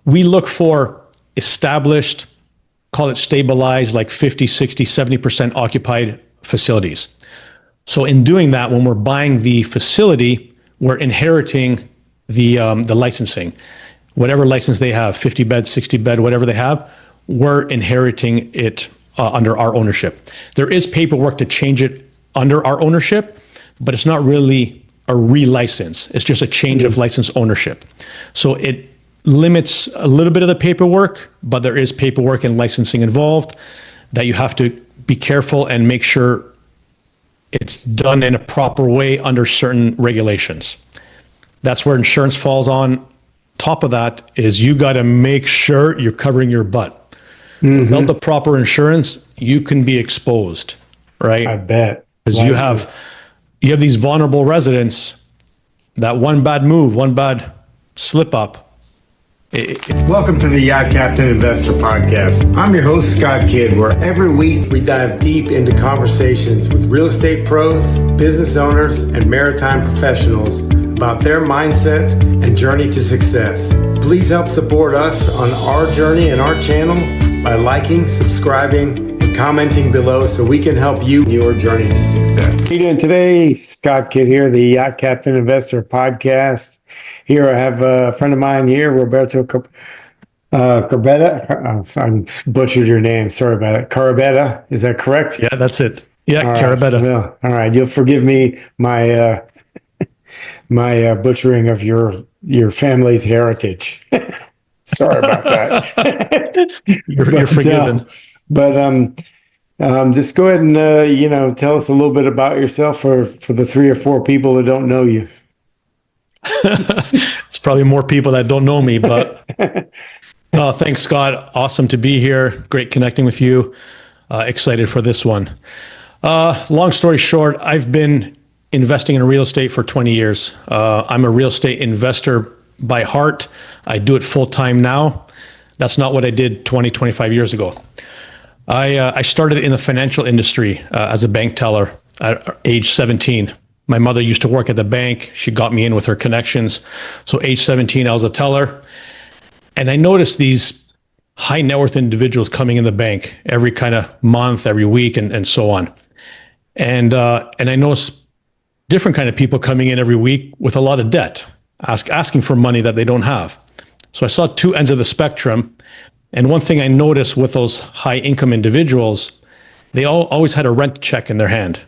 we look for established, call it stabilized, like 50, 60, 70% occupied facilities. So in doing that, when we're buying the facility, we're inheriting the licensing. Whatever license they have, 50 bed, 60 bed, whatever they have, we're inheriting it under our ownership. There is paperwork to change it under our ownership, but it's not really a relicense. It's just a change of license ownership. So it limits a little bit of the paperwork, but there is paperwork and licensing involved that you have to be careful and make sure it's done in a proper way under certain regulations. That's where insurance falls on. Top of that is you got to make sure you're covering your butt. Without the proper insurance, you can be exposed, right? I bet. Because you have these vulnerable residents that one bad move, one bad slip up. Welcome to the Yacht Captain Investor Podcast. I'm your host, Scott Kidd, where every week we dive deep into conversations with real estate pros, business owners, and maritime professionals about their mindset and journey to success. Please help support us on our journey and our channel by liking, subscribing, and commenting below so we can help you in your journey to success. How you doing today? Scott Kidd here, the Yacht Captain Investor Podcast. Here I have a friend of mine here, Roberto Carabetta. I butchered your name. Sorry about it. Carabetta, is that correct? Yeah, that's it. Yeah, all Carabetta. Right. Well, all right. You'll forgive me my my butchering of your family's heritage. Sorry about that. You're forgiven. Just go ahead and tell us a little bit about yourself for the 3 or 4 people that don't know you. It's probably more people that don't know me, but thanks, Scott. Awesome to be here. Great connecting with you. Excited for this one. Long story short, I've been investing in real estate for 20 years. I'm a real estate investor by heart. I do it full time now. That's not what I did 20, 25 years ago. I started in the financial industry as a bank teller at age 17. My mother used to work at the bank. She got me in with her connections. So age 17, I was a teller. And I noticed these high net worth individuals coming in the bank every kind of month, every week, and so on. And I noticed different kind of people coming in every week with a lot of debt, asking for money that they don't have. So I saw 2 ends of the spectrum. And one thing I noticed with those high income individuals, they always had a rent check in their hand,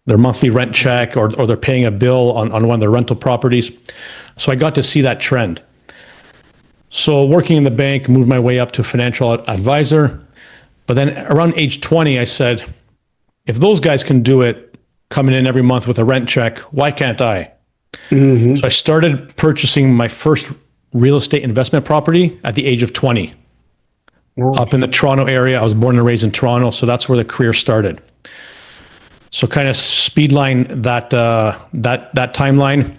their monthly rent check, or they're paying a bill on one of their rental properties. So I got to see that trend. So working in the bank, moved my way up to financial advisor. But then around age 20, I said, if those guys can do it, coming in every month with a rent check, why can't I? So I started purchasing my first real estate investment property at the age of 20. Up in the Toronto area. I was born and raised in Toronto, so that's where the career started. So kind of speedline that timeline.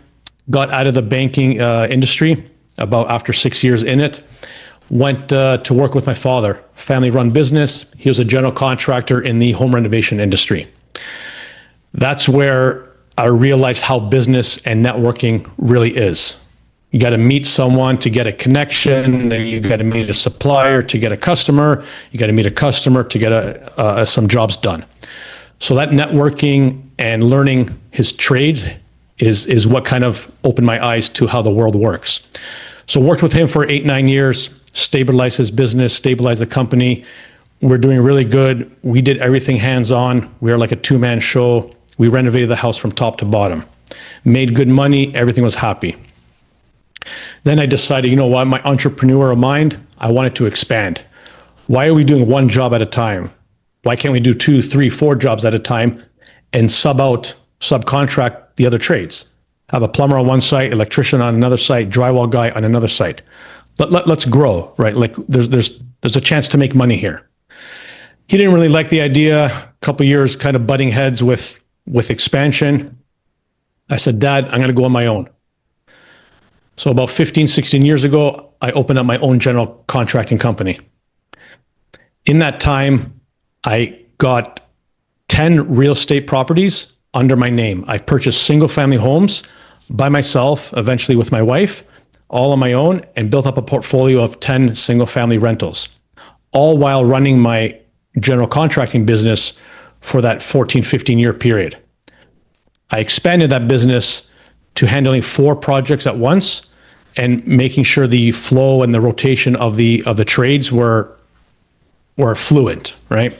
Got out of the banking industry about after 6 years in it. Went to work with my father, family-run business. He was a general contractor in the home renovation industry. That's where I realized how business and networking really is. You got to meet someone to get a connection, then you got to meet a supplier to get a customer, you got to meet a customer to get some jobs done. So that networking and learning his trades is what kind of opened my eyes to how the world works. So worked with him for 8-9 years, stabilized his business, stabilized the company. We're doing really good. We did everything hands-on. We are like a 2-man show. We renovated the house from top to bottom, made good money. Everything was happy. Then I decided, you know what, my entrepreneurial mind, I wanted to expand. Why are we doing one job at a time? Why can't we do 2, 3, 4 jobs at a time and subcontract the other trades? Have a plumber on one site, electrician on another site, drywall guy on another site. Let's grow, right? Like there's a chance to make money here. He didn't really like the idea. A couple years kind of butting heads with expansion. I said, Dad, I'm going to go on my own. So about 15, 16 years ago, I opened up my own general contracting company. In that time, I got 10 real estate properties under my name. I've purchased single family homes by myself, eventually with my wife, all on my own and built up a portfolio of 10 single family rentals, all while running my general contracting business for that 14, 15-year period. I expanded that business to handling 4 projects at once and making sure the flow and the rotation of the trades were fluent, right?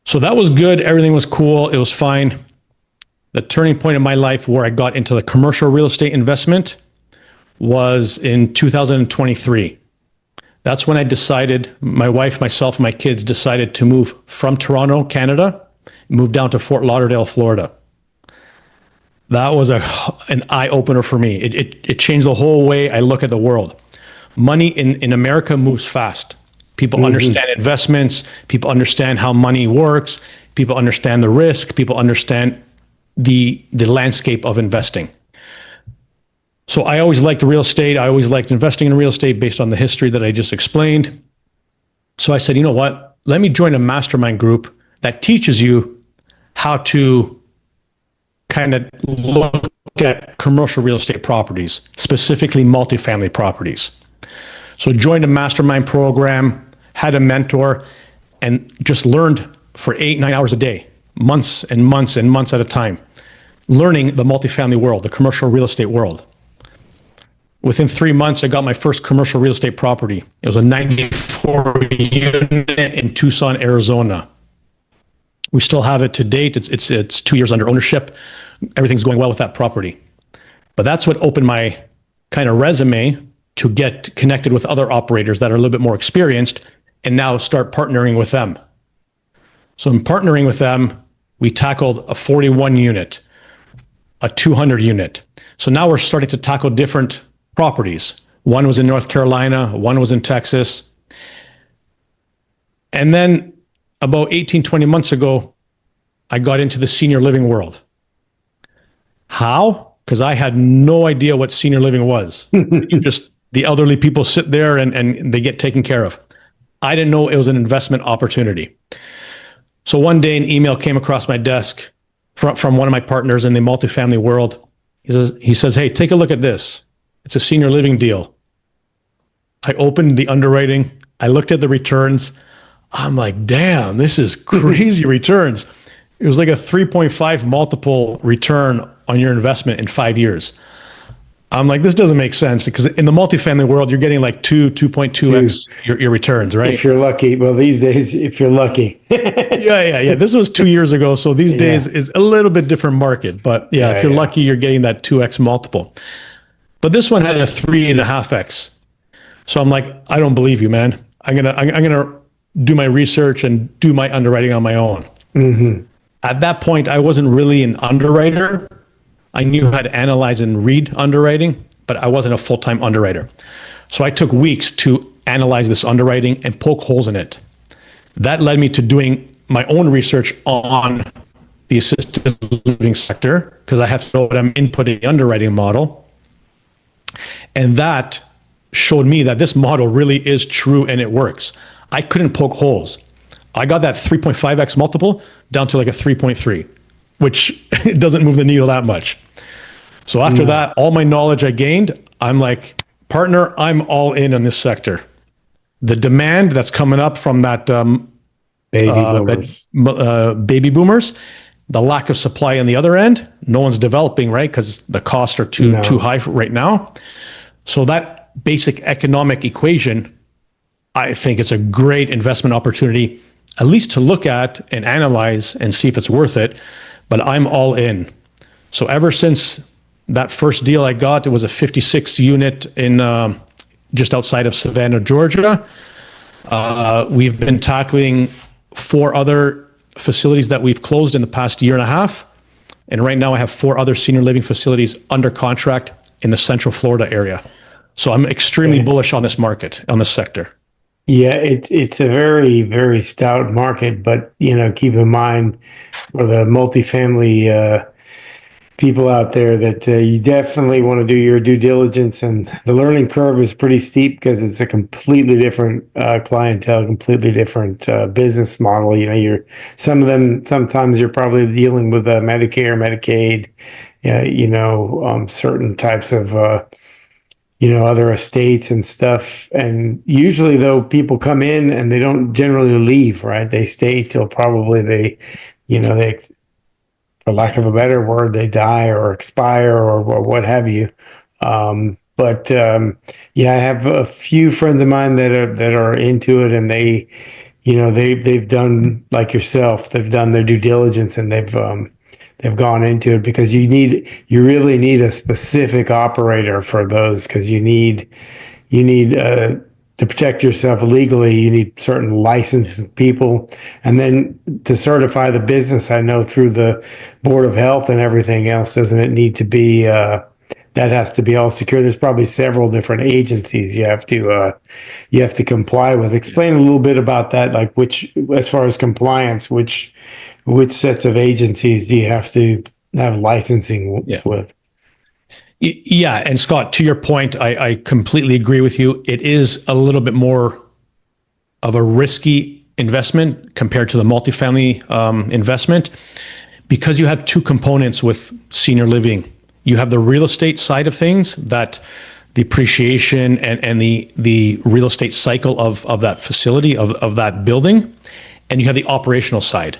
So that was good. Everything was cool. It was fine. The turning point in my life where I got into the commercial real estate investment was in 2023. That's when I decided, my wife, myself, and my kids decided to move from Toronto, Canada, move down to Fort Lauderdale, Florida. That was an eye-opener for me. It changed the whole way I look at the world. Money in America moves fast. People understand investments. People understand how money works. People understand the risk. People understand the landscape of investing. So I always liked real estate. I always liked investing in real estate based on the history that I just explained. So I said, you know what? Let me join a mastermind group that teaches you how to kind of look at commercial real estate properties, specifically multifamily properties. So joined a mastermind program, had a mentor, and just learned for 8-9 hours a day, months and months and months at a time, learning the multifamily world, the commercial real estate world. Within 3 months, I got my first commercial real estate property. It was a 94 unit in Tucson, Arizona. We still have it to date. It's 2 years under ownership. Everything's going well with that property. But that's what opened my kind of resume to get connected with other operators that are a little bit more experienced and now start partnering with them. So in partnering with them, we tackled a 41 unit, a 200 unit. So now we're starting to tackle different properties. One was in North Carolina, one was in Texas. And then about 18, 20 months ago, I got into the senior living world. How? Because I had no idea what senior living was. The elderly people sit there and they get taken care of. I didn't know it was an investment opportunity. So one day an email came across my desk from one of my partners in the multifamily world. He says, hey, take a look at this. It's a senior living deal. I opened the underwriting. I looked at the returns. I'm like, damn, this is crazy returns. It was like a 3.5 multiple return on your investment in 5 years. I'm like, this doesn't make sense because in the multifamily world, you're getting like 2.2x your returns, right? If you're lucky. Well, these days, if you're lucky. Yeah. This was 2 years ago. So these days is a little bit different market. But if you're lucky, you're getting that 2x multiple. But this one had a 3.5x. So I'm like, I don't believe you, man. I'm gonna do my research and do my underwriting on my own. Mm-hmm. At that point, I wasn't really an underwriter. I knew how to analyze and read underwriting, but I wasn't a full-time underwriter. So I took weeks to analyze this underwriting and poke holes in it. That led me to doing my own research on the assisted living sector because I have to know what I'm inputting in the underwriting model. And that showed me that this model really is true and it works. I couldn't poke holes. I got that 3.5x multiple down to like a 3.3, which doesn't move the needle that much. So after that, all my knowledge I gained, I'm like, partner, I'm all in on this sector. The demand that's coming up from that baby boomers, the lack of supply on the other end, no one's developing, right? Because the costs are too high right now. So that basic economic equation, I think it's a great investment opportunity, at least to look at and analyze and see if it's worth it. But I'm all in. So ever since that first deal I got, it was a 56 unit in just outside of Savannah, Georgia. We've been tackling 4 other facilities that we've closed in the past year and a half. And right now I have 4 other senior living facilities under contract in the Central Florida area. So I'm extremely bullish on this market, on this sector. Yeah, it's a very, very stout market, but keep in mind for the multifamily people out there that you definitely want to do your due diligence, and the learning curve is pretty steep because it's a completely different clientele, completely different business model. Sometimes you're probably dealing with Medicare, Medicaid, certain types of other estates and stuff. And usually though, people come in and they don't generally leave, right? They stay till probably they, for lack of a better word, they die or expire or what have you. Yeah, I have a few friends of mine that are into it, and they've done like yourself. They've done their due diligence, and they've gone into it because you really need a specific operator for those, because you need to protect yourself legally. You need certain licensed people, and then to certify the business. I know through the Board of Health and everything else, doesn't it need to be? That has to be all secure. There's probably several different agencies you have to comply with. Explain a little bit about that, like as far as compliance, which sets of agencies do you have to have licensing with? Yeah, and Scott, to your point, I completely agree with you. It is a little bit more of a risky investment compared to the multifamily investment, because you have two components with senior living. You have the real estate side of things, that the appreciation and the real estate cycle of that facility, of that building, and you have the operational side.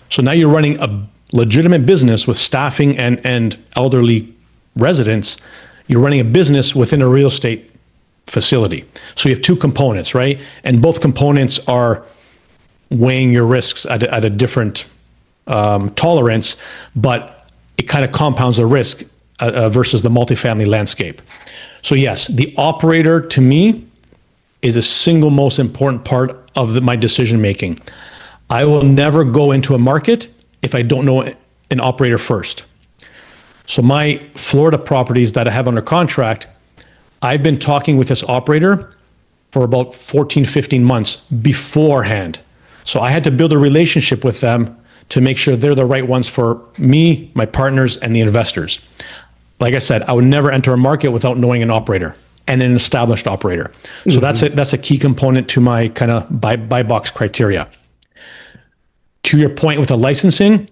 So now you're running a legitimate business with staffing and elderly residents. You're running a business within a real estate facility. So you have two components, right? And both components are weighing your risks at a different tolerance, but it kind of compounds the risk versus the multifamily landscape. So yes, the operator to me is a single most important part of my decision making. I will never go into a market if I don't know an operator first. So my Florida properties that I have under contract, I've been talking with this operator for about 14, 15 months beforehand. So I had to build a relationship with them to make sure they're the right ones for me, my partners, and the investors. Like I said, I would never enter a market without knowing an operator and an established operator. So that's a key component to my kind of buy box criteria. To your point with the licensing,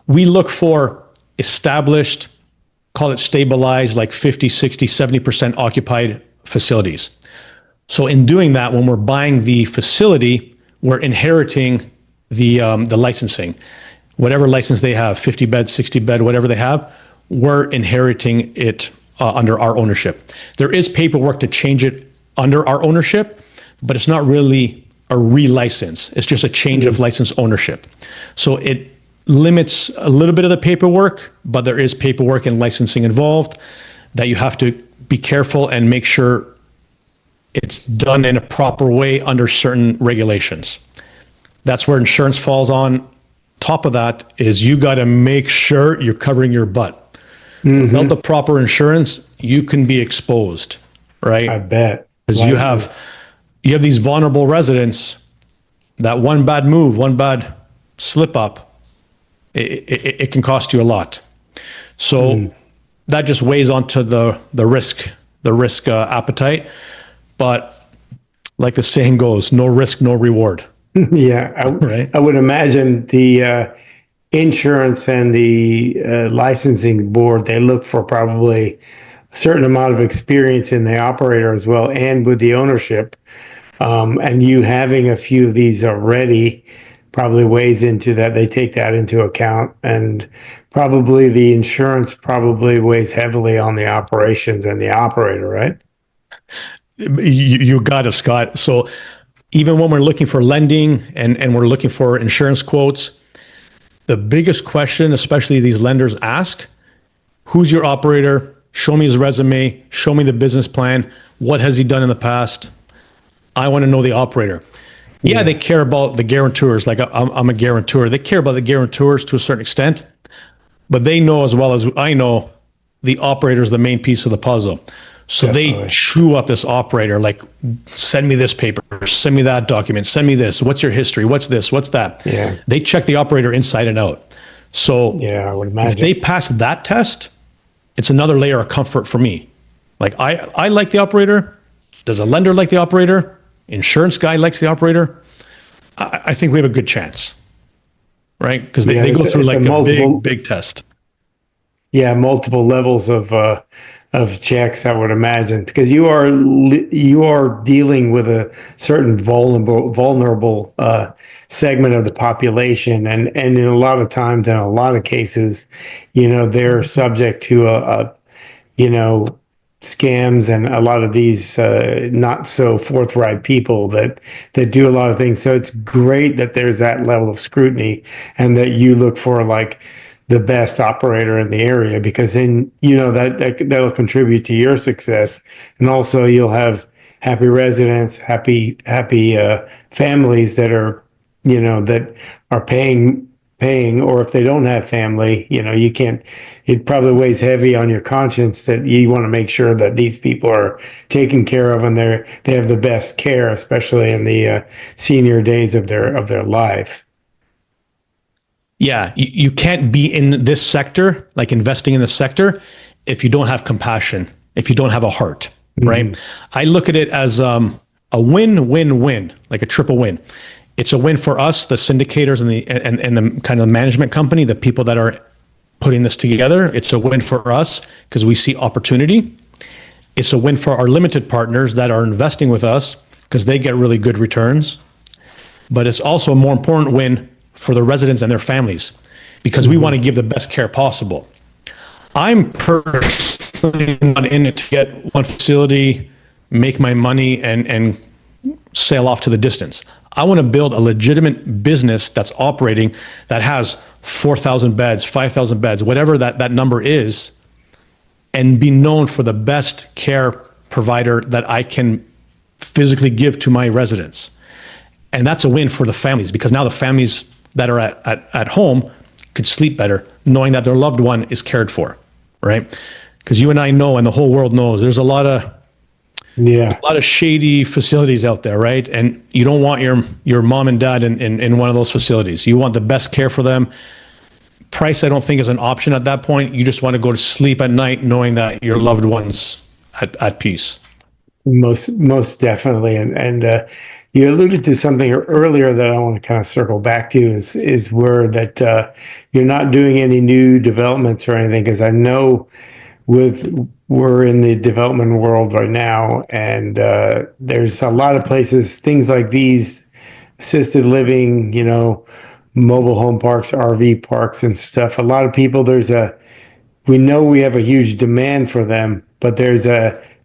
we look for established, call it stabilized, like 50, 60, 70% occupied facilities. So in doing that, when we're buying the facility, we're inheriting the licensing. Whatever license they have, 50 bed, 60 bed, whatever they have, we're inheriting it under our ownership. There is paperwork to change it under our ownership, but it's not really a relicense. It's just a change of license ownership. So it limits a little bit of the paperwork, but there is paperwork and licensing involved that you have to be careful and make sure it's done in a proper way under certain regulations. That's where insurance falls on. Top of that is you got to make sure you're covering your butt. Without the proper insurance, you can be exposed, right? I bet. Because you have these vulnerable residents that one bad move, one bad slip up, it can cost you a lot. So that just weighs onto the risk appetite. But like the saying goes, no risk, no reward. Yeah, Right. I would imagine the insurance and the licensing board, they look for probably a certain amount of experience in the operator as well, and with the ownership. And you having a few of these already probably weighs into that. They take that into account, and probably the insurance probably weighs heavily on the operations and the operator, right? You got it, Scott. So even when we're looking for lending and we're looking for insurance quotes, the biggest question, especially these lenders ask, who's your operator? Show me his resume. Show me the business plan. What has he done in the past? I want to know the operator. Yeah, they care about the guarantors. Like I'm a guarantor. They care about the guarantors to a certain extent, but they know as well as I know the operator is the main piece of the puzzle. So Definitely. They chew up this operator, like, send me this paper, send me that document, send me this. What's your history? What's this? What's that? Yeah. They check the operator inside and out. So yeah, I would imagine. If they pass that test, it's another layer of comfort for me. Like I like the operator. Does a lender like the operator? Insurance guy likes the operator. I think we have a good chance, right? Because they go through like a big test. Yeah, multiple levels of of checks, I would imagine, because you are dealing with a certain vulnerable segment of the population, and in a lot of times, in a lot of cases, they're subject to a scams and a lot of these not so forthright people that do a lot of things. So it's great that there's that level of scrutiny and that you look for like the best operator in the area, because then that'll contribute to your success, and also you'll have happy residents, happy families that are paying, or if they don't have family, you can't, it probably weighs heavy on your conscience that you want to make sure that these people are taken care of and they have the best care, especially in the senior days of their life. Yeah, you can't be in this sector, like investing in the sector, if you don't have compassion, if you don't have a heart, right? I look at it as a win-win-win, like a triple win. It's a win for us, the syndicators and the kind of management company, the people that are putting this together. It's a win for us because we see opportunity. It's a win for our limited partners that are investing with us because they get really good returns. But it's also a more important win for the residents and their families because we want to give the best care possible. I'm personally not in it to get one facility, make my money, and sail off to the distance. I want to build a legitimate business that's operating, that has 4,000 beds, 5,000 beds, whatever that number is, and be known for the best care provider that I can physically give to my residents. And that's a win for the families, because now the families that are at home could sleep better knowing that their loved one is cared for, right? Because you and I know, and the whole world knows, there's a lot of shady facilities out there, right? And you don't want your mom and dad in one of those facilities. You want the best care for them. Price, I don't think, is an option at that point. You just want to go to sleep at night knowing that your loved one's at peace. Most definitely. And you alluded to something earlier that I want to kind of circle back to is where that you're not doing any new developments or anything, because I know we're in the development world right now, and there's a lot of places, things like these assisted living, mobile home parks, RV parks and stuff. A lot of people, we know we have a huge demand for them, but there's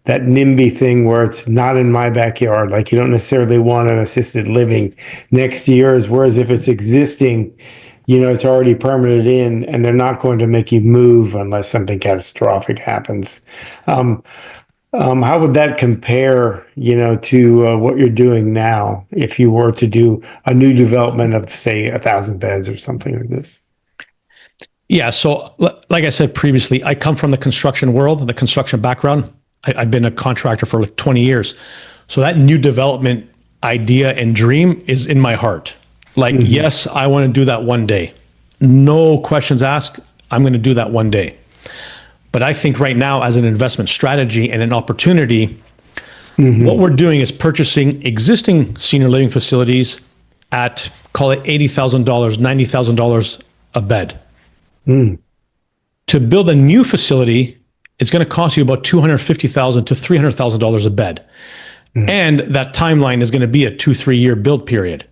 that NIMBY thing where it's not in my backyard. Like, you don't necessarily want an assisted living next to yours, whereas if it's existing, it's already permitted in, and they're not going to make you move unless something catastrophic happens. How would that compare, to what you're doing now if you were to do a new development of, say, 1,000 beds or something like this? Yeah, so like I said previously, I come from the construction world, the construction background. I've been a contractor for like 20 years. So that new development idea and dream is in my heart. Like, yes, I want to do that one day. No questions asked. I'm going to do that one day. But I think right now, as an investment strategy and an opportunity, what we're doing is purchasing existing senior living facilities at, call it $80,000, $90,000 a bed. To build a new facility, it's going to cost you about $250,000 to $300,000 a bed. And that timeline is going to be a 2-3 year build period.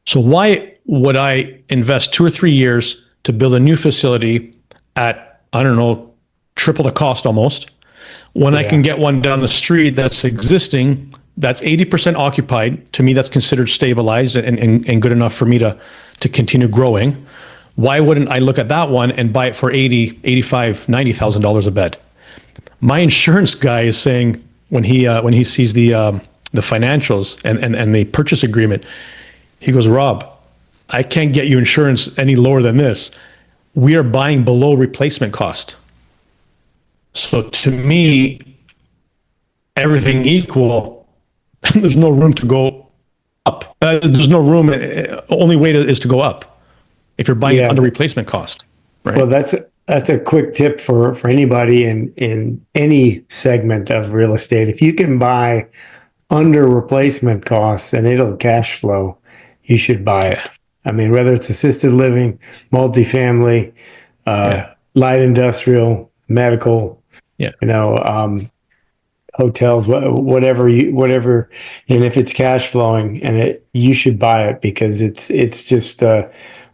So why would I invest 2 or 3 years to build a new facility at, I don't know, triple the cost almost, when I can get one down the street that's existing, that's 80% occupied? To me, that's considered stabilized and good enough for me to continue growing. Why wouldn't I look at that one and buy it for $80,000, $85,000, $90,000 a bed? My insurance guy is saying, when he sees the financials and the purchase agreement, he goes, Rob, I can't get you insurance any lower than this. We are buying below replacement cost. So to me, everything equal, there's no room to go up. There's no room. Only way is to go up if you're buying under replacement cost. Right? Well, that's a quick tip for anybody in any segment of real estate. If you can buy under replacement costs and it'll cash flow, you should buy it. I mean, whether it's assisted living, multifamily, light industrial, medical, Yeah. Hotels, whatever, and if it's cash flowing, you should buy it because it's just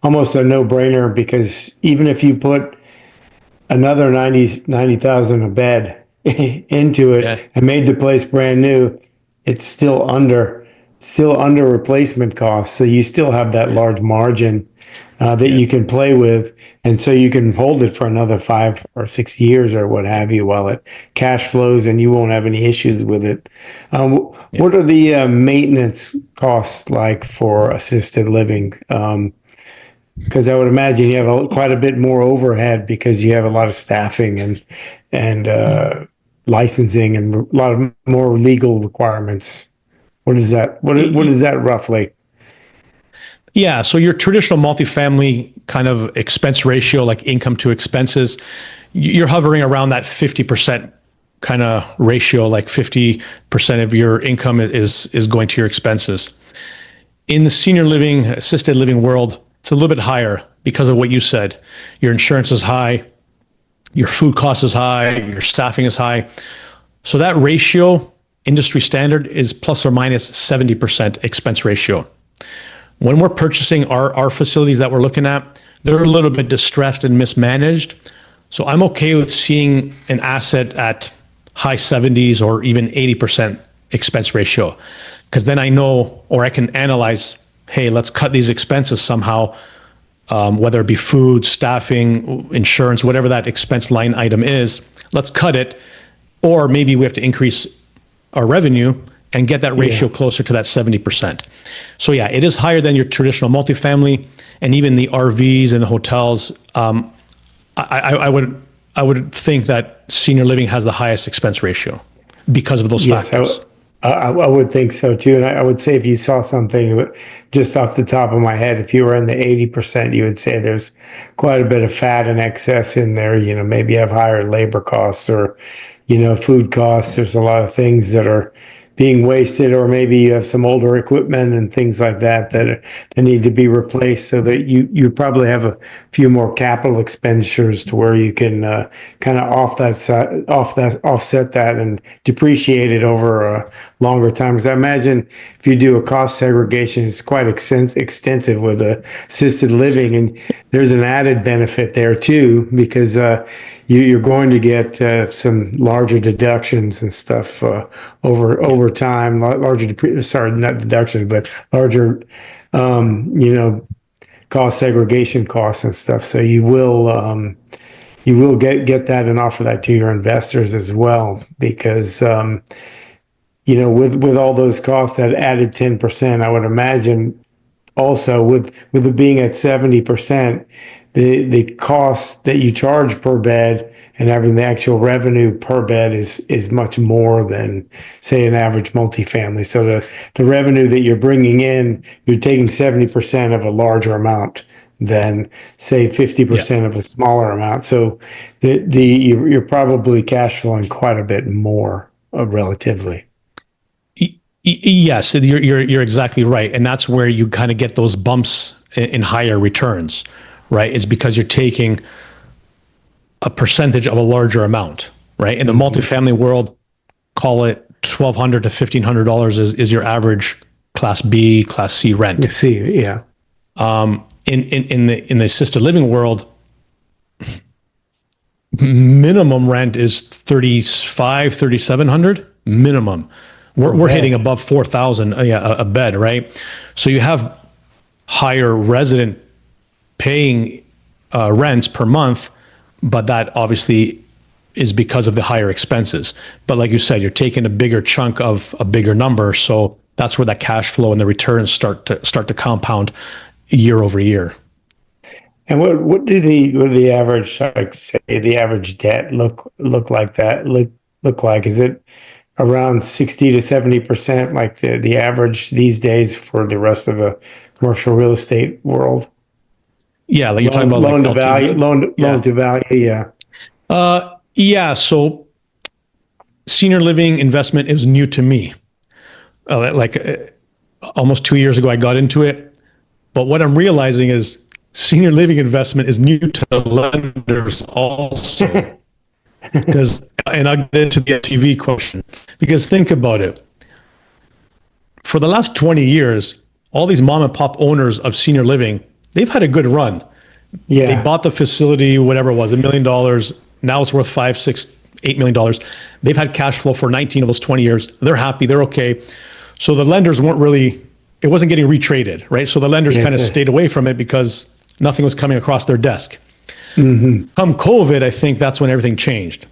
almost a no-brainer. Because even if you put another 90,000 a bed into it Yeah. and made the place brand new, it's still under replacement costs. So you still have that large margin that you can play with, and so you can hold it for another 5 or 6 years or what have you while it cash flows, and you won't have any issues with it. What are the maintenance costs like for assisted living? Because I would imagine you have quite a bit more overhead because you have a lot of staffing and licensing and a lot of more legal requirements. What is that? What is that roughly? Yeah. So your traditional multifamily kind of expense ratio, like income to expenses, you're hovering around that 50% kind of ratio, like 50% of your income is going to your expenses. In the senior living, assisted living world, it's a little bit higher because of what you said. Your insurance is high, your food cost is high, your staffing is high. So that ratio, industry standard, is plus or minus 70% expense ratio. When we're purchasing our facilities that we're looking at, they're a little bit distressed and mismanaged. So I'm okay with seeing an asset at high 70s or even 80% expense ratio, because then I know, or I can analyze, hey, let's cut these expenses somehow, whether it be food, staffing, insurance, whatever that expense line item is, let's cut it. Or maybe we have to increase our revenue and get that ratio closer to that 70%. So yeah, it is higher than your traditional multifamily, and even the RVs and the hotels. I would think that senior living has the highest expense ratio because of those factors. I would think so too. And I would say if you saw something just off the top of my head, if you were in the 80%, you would say there's quite a bit of fat and excess in there. Maybe you have higher labor costs or, food costs. There's a lot of things that are being wasted, or maybe you have some older equipment and things like that need to be replaced, so that you probably have a few more capital expenditures to where you can kind of offset that and depreciate it over a longer time. Because I imagine if you do a cost segregation, it's quite extensive with assisted living, and there's an added benefit there too, because you're going to get some larger deductions and stuff over time, not deductions, but larger, cost segregation costs and stuff. So you will get that and offer that to your investors as well, because with all those costs, that added 10%, I would imagine also with it being at 70%, the cost that you charge per bed and having the actual revenue per bed is much more than, say, an average multifamily. So the revenue that you're bringing in, you're taking 70% of a larger amount than, say, 50% of a smaller amount. So you're probably cash flowing quite a bit more relatively. Yes, you're exactly right, and that's where you kind of get those bumps in higher returns, right? Is because you're taking a percentage of a larger amount, right? In the multifamily world, call it $1,200 to $1,500 is your average Class B, Class C rent. Yeah. In the assisted living world, minimum rent is $3,700 minimum. We're hitting above 4,000 a bed, right? So you have higher resident paying rents per month, but that obviously is because of the higher expenses. But like you said, you're taking a bigger chunk of a bigger number, so that's where that cash flow and the returns start to compound year over year. And what do the average, like, say, the average debt look like? Is it around 60 to 70%, like the average these days for the rest of the commercial real estate world? Yeah, like you're talking about loan like to value, loan to value, yeah. Yeah. So senior living investment is new to me. Almost 2 years ago, I got into it. But what I'm realizing is senior living investment is new to lenders also. And I'll get into the TV question, because think about it. For the last 20 years, all these mom and pop owners of senior living, they've had a good run. Yeah. They bought the facility, whatever it was, $1 million. Now it's worth $5, $6, $8 million. They've had cash flow for 19 of those 20 years. They're happy. They're okay. So the lenders weren't really, it wasn't getting retraded, right? So the lenders kind of stayed away from it because nothing was coming across their desk. Come COVID, I think that's when everything changed.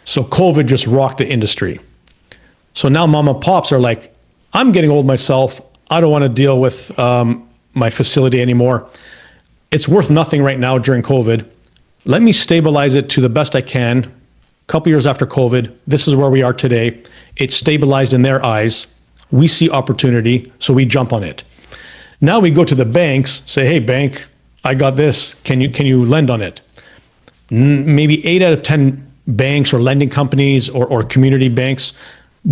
So COVID just rocked the industry. So now mom and pops are like, I'm getting old myself. I don't want to deal with my facility anymore. It's worth nothing right now during COVID. Let me stabilize it to the best I can. A couple years after COVID, this is where we are today. It's stabilized in their eyes. We see opportunity, so we jump on it. Now we go to the banks, say, hey, bank, I got this. Can you lend on it? Maybe 8 out of 10 banks or lending companies or community banks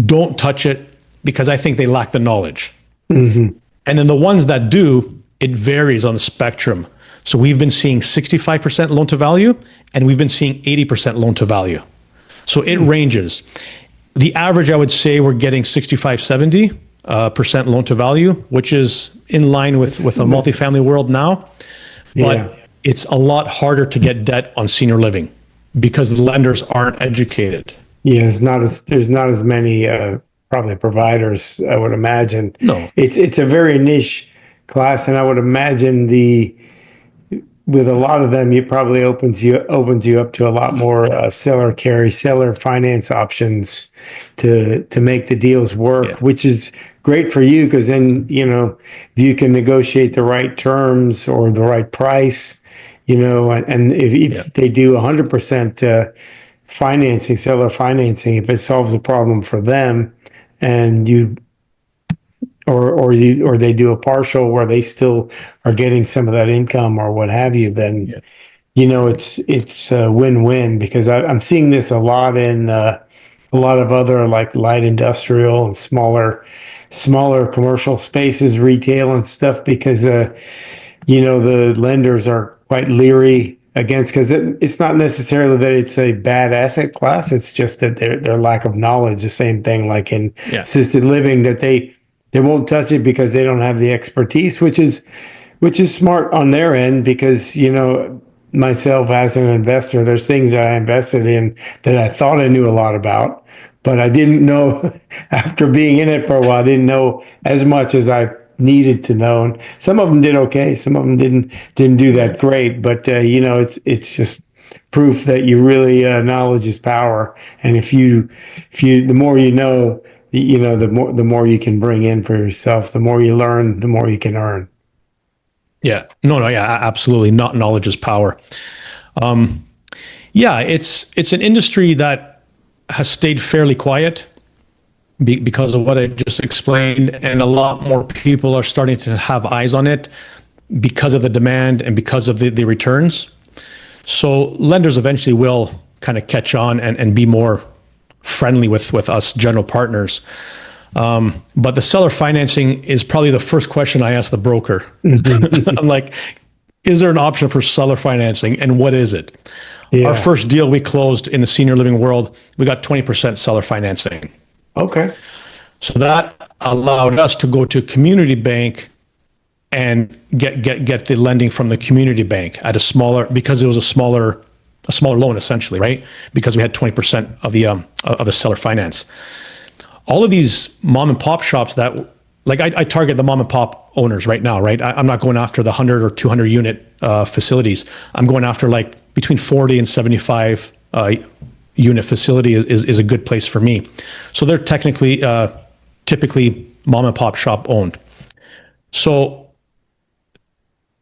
don't touch it because I think they lack the knowledge. And then the ones that do, it varies on the spectrum. So we've been seeing 65% loan to value, and we've been seeing 80% loan to value. So it ranges. The average, I would say, we're getting 65, 70% loan to value, which is in line with a multifamily world now. But it's a lot harder to get debt on senior living because the lenders aren't educated. Yeah, there's not as many probably providers, I would imagine. No. It's a very niche class, and I would imagine with a lot of them, it probably opens you up to a lot more seller finance options to make the deals work, which is great for you because then, if you can negotiate the right terms or the right price, and if they do 100% financing, seller financing, if it solves a problem for them and or they do a partial where they still are getting some of that income or what have you, then it's a win-win because I'm seeing this a lot in a lot of other like light industrial and smaller commercial spaces, retail and stuff, because the lenders are quite leery against, because it's not necessarily that it's a bad asset class, it's just that their lack of knowledge. The same thing like in assisted living, that they won't touch it because they don't have the expertise, which is smart on their end because, myself as an investor, there's things that I invested in that I thought I knew a lot about, but I didn't know after being in it for a while, I didn't know as much as I needed to know. And some of them did okay. Some of them didn't do that great, but it's just proof that you really, knowledge is power. And if you, the more you know, the more you can bring in for yourself, the more you learn, the more you can earn. Yeah, no, yeah, absolutely. Not knowledge is power. It's an industry that has stayed fairly quiet because of what I just explained, and a lot more people are starting to have eyes on it because of the demand and because of the returns. So lenders eventually will kind of catch on and be more friendly with us general partners. But the seller financing is probably the first question I ask the broker. I'm like, is there an option for seller financing, and what is it? Our first deal we closed in the senior living world, we got 20% seller financing. Okay. So that allowed us to go to community bank and get the lending from the community bank at because it was a smaller loan essentially, right? Because we had 20% of the seller finance. All of these mom and pop shops that, like I target the mom and pop owners right now, right? I'm not going after the 100 or 200 unit facilities. I'm going after like between 40 and 75 unit facility is a good place for me. So they're typically mom and pop shop owned. So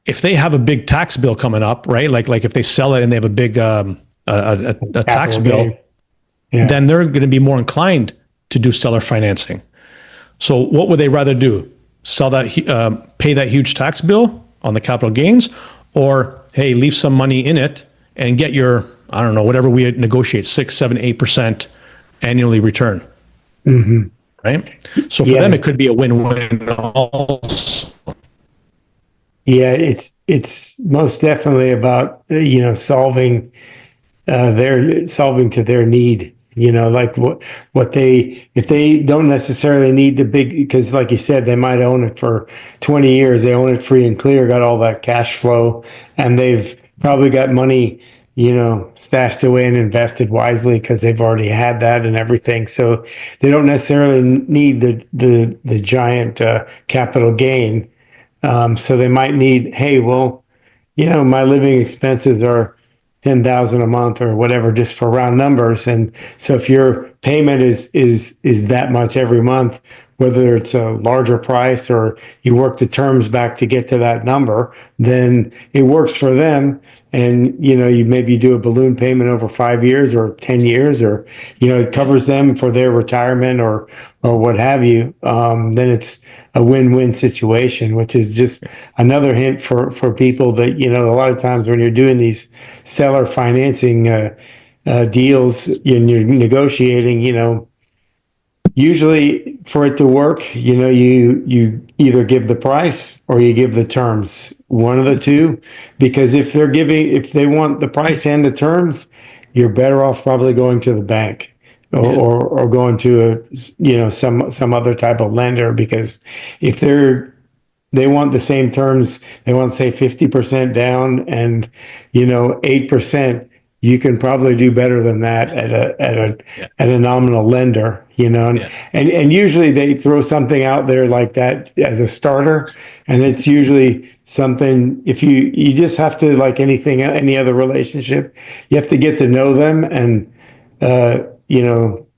if they have a big tax bill coming up, right? Like if they sell it and they have a big a tax bill, then they're going to be more inclined to do seller financing. So what would they rather do? Sell that, pay that huge tax bill on the capital gains, or hey, leave some money in it and get your, I don't know, whatever we negotiate, 6, 7, 8% annually return. Right? So for them, it could be a win-win also. Yeah, it's most definitely about, solving they're solving to their need. Like what they, if they don't necessarily need the big, because like you said, they might own it for 20 years. They own it free and clear, got all that cash flow, and they've probably got money, stashed away and invested wisely because they've already had that and everything. So they don't necessarily need the giant capital gain. So they might need, hey, well, my living expenses are 10,000 a month or whatever, just for round numbers. And so if your payment is that much every month, whether it's a larger price or you work the terms back to get to that number, then it works for them. And, you maybe do a balloon payment over 5 years or 10 years, or, it covers them for their retirement or what have you. Then it's a win-win situation, which is just another hint for people that, a lot of times when you're doing these seller financing deals and you're negotiating, usually for it to work, you either give the price or you give the terms, one of the two, because if they want the price and the terms, you're better off probably going to the bank or going to some other type of lender, because if they want the same terms, they want, say, 50% down and 8%, you can probably do better than that at a nominal lender, and usually they throw something out there like that as a starter, and it's usually something, if you just have to, like any other relationship, you have to get to know them and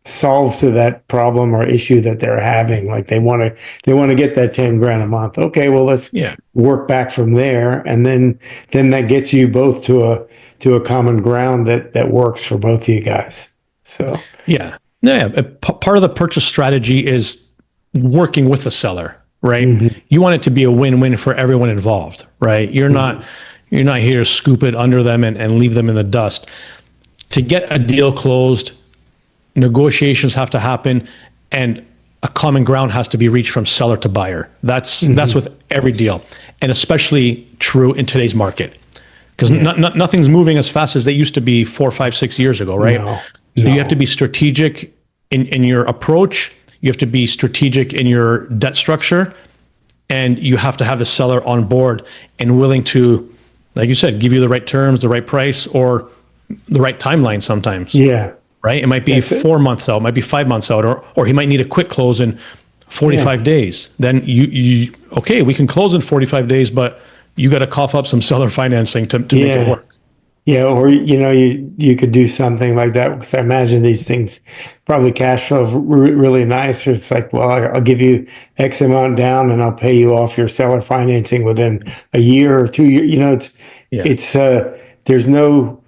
solve to that problem or issue that they're having. Like they want to get that 10 grand a month. Okay, well, let's work back from there, and then that gets you both to a common ground that works for both of you guys. So part of the purchase strategy is working with the seller, right? Mm-hmm. You want it to be a win-win for everyone involved, right? You're not here to scoop it under them and leave them in the dust. To get a deal closed, negotiations have to happen, and a common ground has to be reached from seller to buyer. That's with every deal, and especially true in today's market, because nothing's moving as fast as they used to be 4, 5, 6 years ago, right? No. So you have to be strategic in your approach. You have to be strategic in your debt structure, and you have to have the seller on board and willing to, like you said, give you the right terms, the right price, or the right timeline sometimes. Yeah. Right? It might be 4 months out, it might be 5 months out, or he might need a quick close in 45 days. Then you we can close in 45 days, but you got to cough up some seller financing to make it work. Yeah, or you could do something like that, because I imagine these things probably cash flow really nice. Or it's like, well, I'll give you X amount down and I'll pay you off your seller financing within a year or 2 years. It's there's no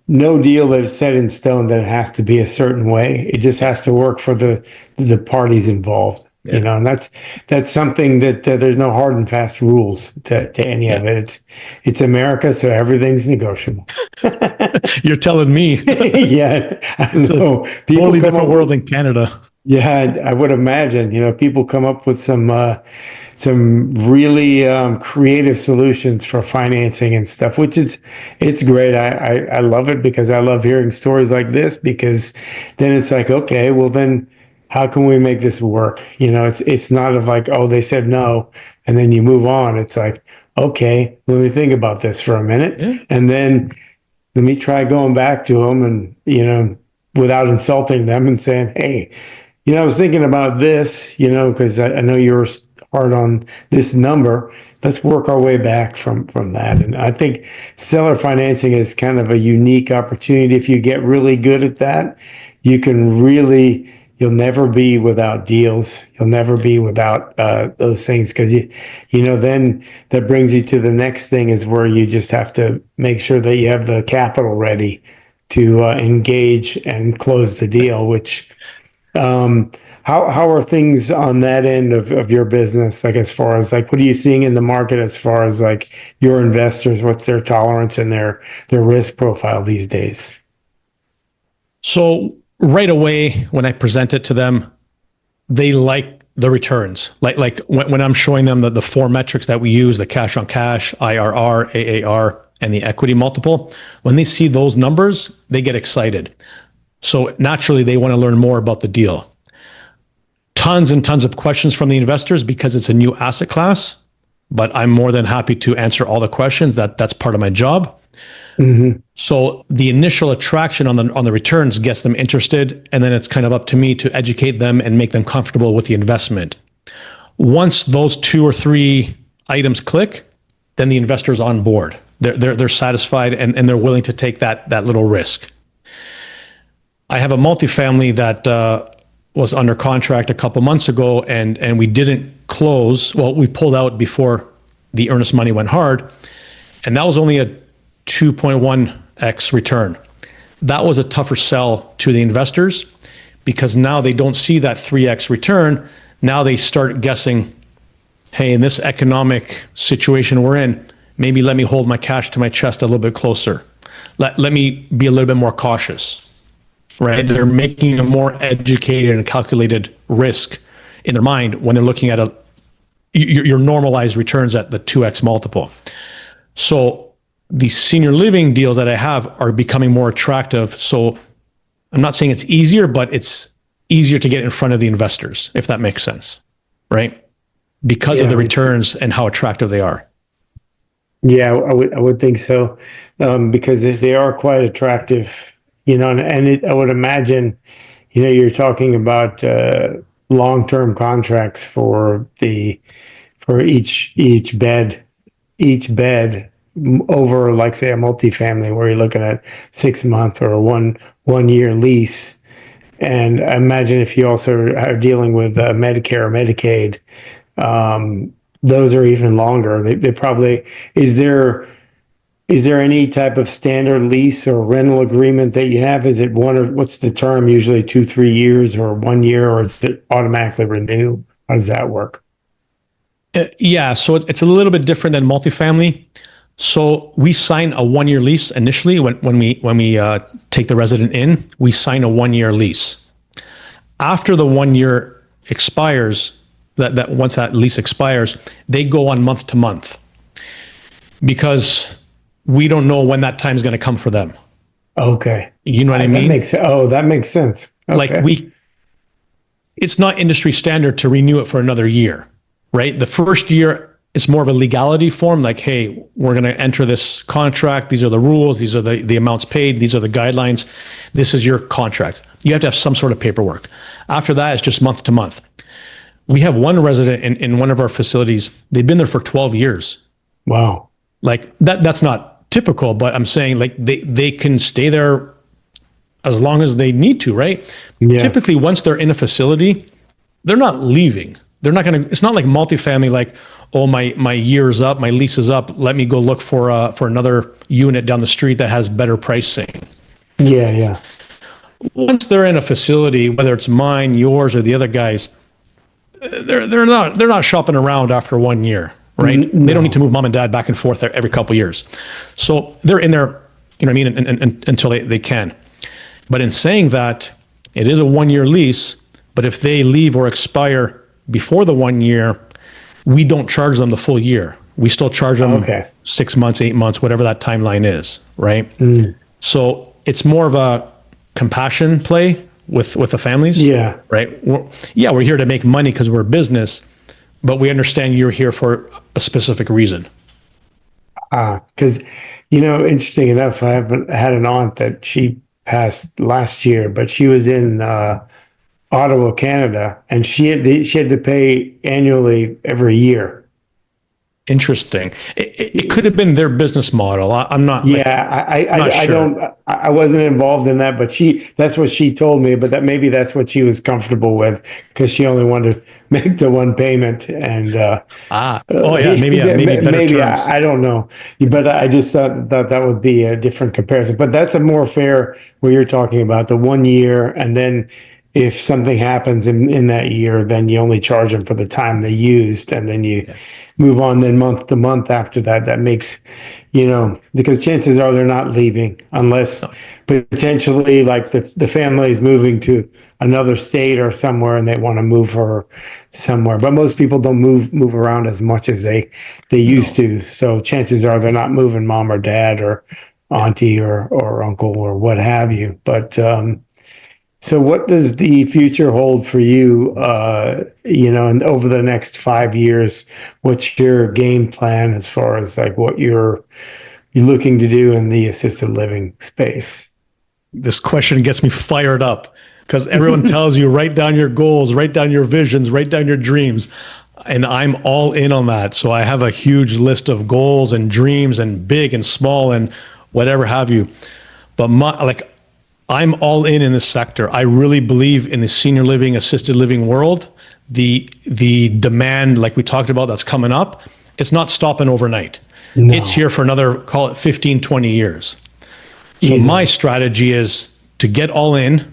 deal that is set in stone that it has to be a certain way. It just has to work for the parties involved. And that's something that there's no hard and fast rules to any of it. It's America, so everything's negotiable. You're telling me. Yeah, I know. People totally different world than Canada. Yeah, I would imagine. People come up with some really creative solutions for financing and stuff, which it's great. I love it, because I love hearing stories like this, because then it's like, okay, well then, how can we make this work? It's not of like, oh, they said no, and then you move on. It's like, okay, let me think about this for a minute, and then let me try going back to them, and without insulting them, and saying, hey, I was thinking about this, because I know you were hard on this number. Let's work our way back from that. And I think seller financing is kind of a unique opportunity. If you get really good at that, you'll never be without deals. You'll never be without those things, because then that brings you to the next thing, is where you just have to make sure that you have the capital ready to engage and close the deal. Which how are things on that end of your business? Like, as far as like, what are you seeing in the market as far as like your investors? What's their tolerance and their risk profile these days? So right away, when I present it to them, they like the returns. Like when I'm showing them the 4 metrics that we use, the cash on cash, IRR, AAR, and the equity multiple, when they see those numbers, they get excited. So naturally, they want to learn more about the deal. Tons and tons of questions from the investors because it's a new asset class, but I'm more than happy to answer all the questions. That's part of my job. Mm-hmm. So the initial attraction on the returns gets them interested, and then it's kind of up to me to educate them and make them comfortable with the investment. Once those 2 or 3 items click, then the investor's on board. They're satisfied and they're willing to take that little risk. I have a multifamily that was under contract a couple months ago, and we didn't close. Well, we pulled out before the earnest money went hard, and that was only a 2.1x return. That was a tougher sell to the investors because now they don't see that 3x return. Now they start guessing, hey, in this economic situation we're in, maybe let me hold my cash to my chest a little bit closer. Let me be a little bit more cautious, right? They're making a more educated and calculated risk in their mind when they're looking at your normalized returns at the 2x multiple. So the senior living deals that I have are becoming more attractive. So I'm not saying it's easier, but it's easier to get in front of the investors, if that makes sense, right? Because of the returns and how attractive they are. Yeah, I would think so, because they are quite attractive, and I would imagine, you're talking about long-term contracts for each bed over, like, say, a multifamily where you're looking at 6-month or a one year lease. And I imagine if you also are dealing with Medicare or Medicaid, those are even longer. They probably, is there any type of standard lease or rental agreement that you have? Is it one, or what's the term, usually 2-3 years or 1 year, or is it automatically renew? How does that work? Yeah, so it's a little bit different than multifamily. So we sign a 1-year lease initially when we take the resident in. We sign a 1-year lease. After the 1 year expires, that once that lease expires, they go on month to month because we don't know when that time is going to come for them. Okay, you know what I mean? That makes sense. Okay. Like it's not industry standard to renew it for another year, right? The first year, it's more of a legality form, like, hey, we're going to enter this contract. These are the rules. These are the amounts paid. These are the guidelines. This is your contract. You have to have some sort of paperwork. After that, it's just month to month. We have one resident in one of our facilities. They've been there for 12 years. Wow. Like that's not typical, but I'm saying, like, they can stay there as long as they need to, right? Yeah. Typically, once they're in a facility, they're not leaving. They're not going to, it's not like multifamily, like, oh, my year's up, my lease is up, let me go look for another unit down the street that has better pricing. Yeah. Once they're in a facility, whether it's mine, yours, or the other guys, they're not shopping around after 1 year, right? No. They don't need to move mom and dad back and forth every couple of years. So they're in there, you know what I mean, and until they can. But in saying that, it is a 1-year lease, but if they leave or expire before the 1 year, we don't charge them the full year. We still charge them 6 months, 8 months, whatever that timeline is, right? So it's more of a compassion play with the families. Yeah. Right? We're here to make money because we're a business, but we understand you're here for a specific reason. Because, interesting enough, I had an aunt that she passed last year, but she was in Ottawa, Canada, and she had to pay annually every year. Interesting. It could have been their business model. I'm not. Yeah, I wasn't involved in that, but that's what she told me. But maybe that's what she was comfortable with because she only wanted to make the one payment. And maybe better terms. I don't know, but I just thought that would be a different comparison. But that's a more fair where you're talking about the 1 year, and then if something happens in that year, then you only charge them for the time they used, and then you move on then month to month after that. That makes, because chances are they're not leaving unless potentially like the family is moving to another state or somewhere and they want to move her somewhere. But most people don't move around as much as they used to. So chances are they're not moving mom or dad or auntie or uncle or what have you. But so what does the future hold for you, and over the next 5 years? What's your game plan as far as like what you're looking to do in the assisted living space? This question gets me fired up because everyone tells you write down your goals, write down your visions, write down your dreams. And I'm all in on that. So I have a huge list of goals and dreams and big and small and whatever have you. But I'm all in this sector. I really believe in the senior living, assisted living world. The demand, like we talked about, that's coming up, it's not stopping overnight. No. It's here for another, call it 15, 20 years. So Easy. my strategy is to get all in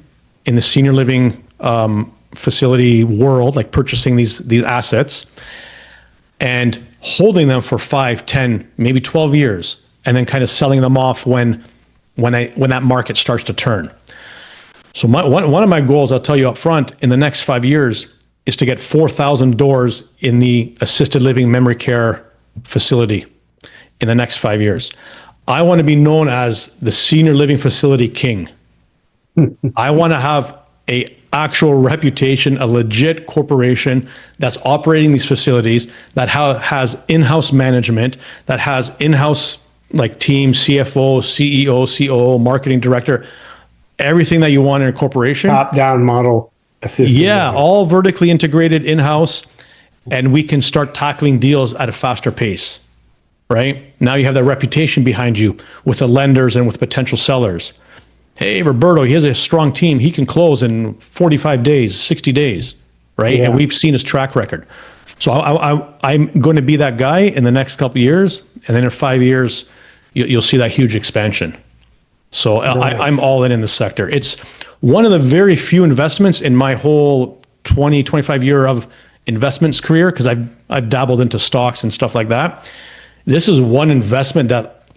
the senior living facility world, like purchasing these assets and holding them for 5, 10, maybe 12 years, and then kind of selling them off when that market starts to turn. So one of my goals, I'll tell you up front, in the next 5 years is to get 4,000 doors in the assisted living memory care facility in the next 5 years. I want to be known as the senior living facility king. I want to have a actual reputation, a legit corporation that's operating these facilities, that has in-house management, that has in-house like team, CFO, CEO, COO, marketing director, everything that you want in a corporation. Top-down model assisted living. All vertically integrated in-house, and we can start tackling deals at a faster pace, right? Now you have that reputation behind you with the lenders and with potential sellers. Hey, Roberto, he has a strong team. He can close in 45 days, 60 days, right? Yeah. And we've seen his track record. So I'm going to be that guy in the next couple of years. And then in 5 years, you'll see that huge expansion. So Nice. I'm all in the sector. It's one of the very few investments in my whole 20, 25 year of investments career, because I've dabbled into stocks and stuff like that. This is one investment that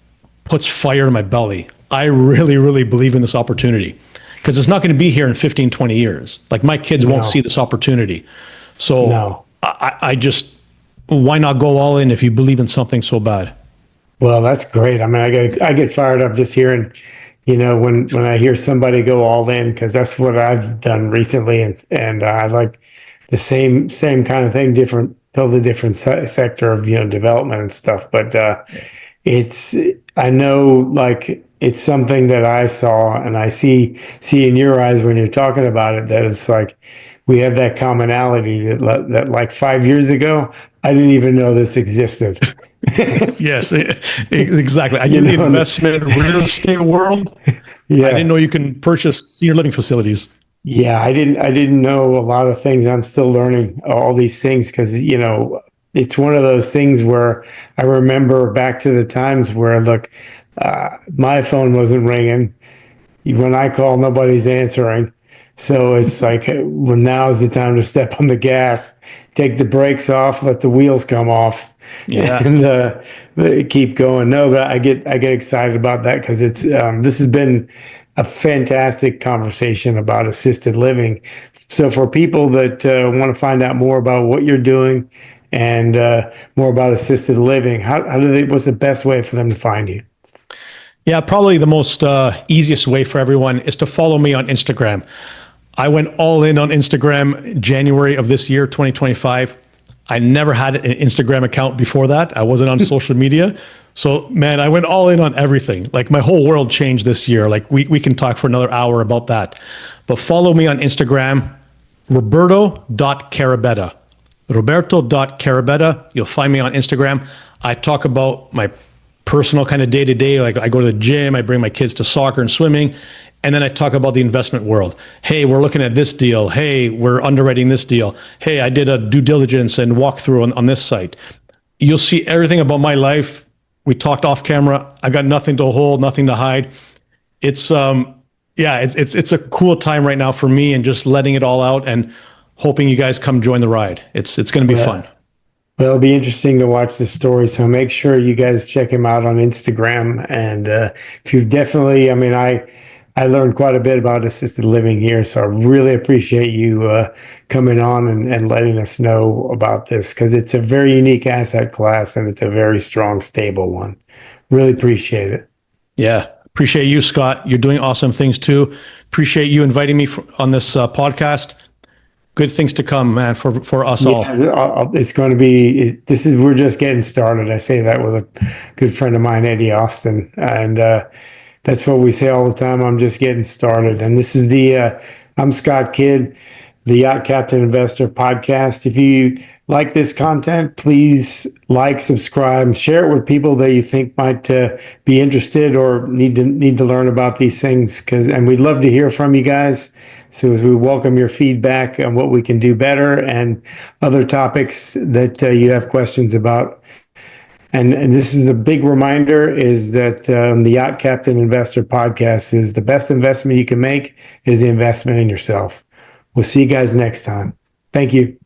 puts fire in my belly. I really, really believe in this opportunity because it's not going to be here in 15, 20 years. Like my kids won't see this opportunity. So I just, why not go all in if you believe in something so bad? Well, that's great. I mean, I get fired up just hearing, when I hear somebody go all in, because that's what I've done recently, and I like the same kind of thing, totally different sector of development and stuff. But I know like it's something that I saw and I see in your eyes when you're talking about it, that it's like we have that commonality that like 5 years ago, I didn't even know this existed. Yes, exactly. I did the investment real estate world. Yeah. I didn't know you can purchase senior living facilities. Yeah, I didn't know a lot of things. I'm still learning all these things because, it's one of those things where I remember back to the times where, look, my phone wasn't ringing. When I call, nobody's answering. So it's like, well, now's the time to step on the gas, take the brakes off, let the wheels come off, and keep going. No, but I get excited about that because this has been a fantastic conversation about assisted living. So for people that want to find out more about what you're doing and more about assisted living, what's the best way for them to find you? Yeah, probably the most easiest way for everyone is to follow me on Instagram. I went all in on Instagram January of this year, 2025. I never had an Instagram account before that. I wasn't on social media. So, man, I went all in on everything. Like my whole world changed this year. Like we can talk for another hour about that. But follow me on Instagram, Roberto.Carabetta. Roberto.Carabetta. You'll find me on Instagram. I talk about my personal kind of day-to-day. Like I go to the gym, I bring my kids to soccer and swimming. And then I talk about the investment world. Hey, we're looking at this deal. Hey, we're underwriting this deal. Hey, I did a due diligence and walkthrough on this site. You'll see everything about my life. We talked off camera. I got nothing to hold, nothing to hide. It's it's a cool time right now for me and just letting it all out and hoping you guys come join the ride. It's going to be fun. Well, it'll be interesting to watch the story. So make sure you guys check him out on Instagram. And if you've definitely, I learned quite a bit about assisted living here, so I really appreciate you coming on and letting us know about this because it's a very unique asset class and it's a very strong, stable one. Really appreciate it. Yeah. Appreciate you, Scott. You're doing awesome things too. Appreciate you inviting me on this podcast. Good things to come, man, for us all. It's going to be, we're just getting started. I say that with a good friend of mine, Eddie Austin. And that's what we say all the time. I'm just getting started. And this is I'm Scott Kidd, the Yacht Captain Investor Podcast. If you like this content, please like, subscribe, share it with people that you think might be interested or need to learn about these things. And we'd love to hear from you guys. So we welcome your feedback on what we can do better and other topics that you have questions about. And this is a big reminder is that the Yacht Captain Investor Podcast is the best investment you can make is the investment in yourself. We'll see you guys next time. Thank you.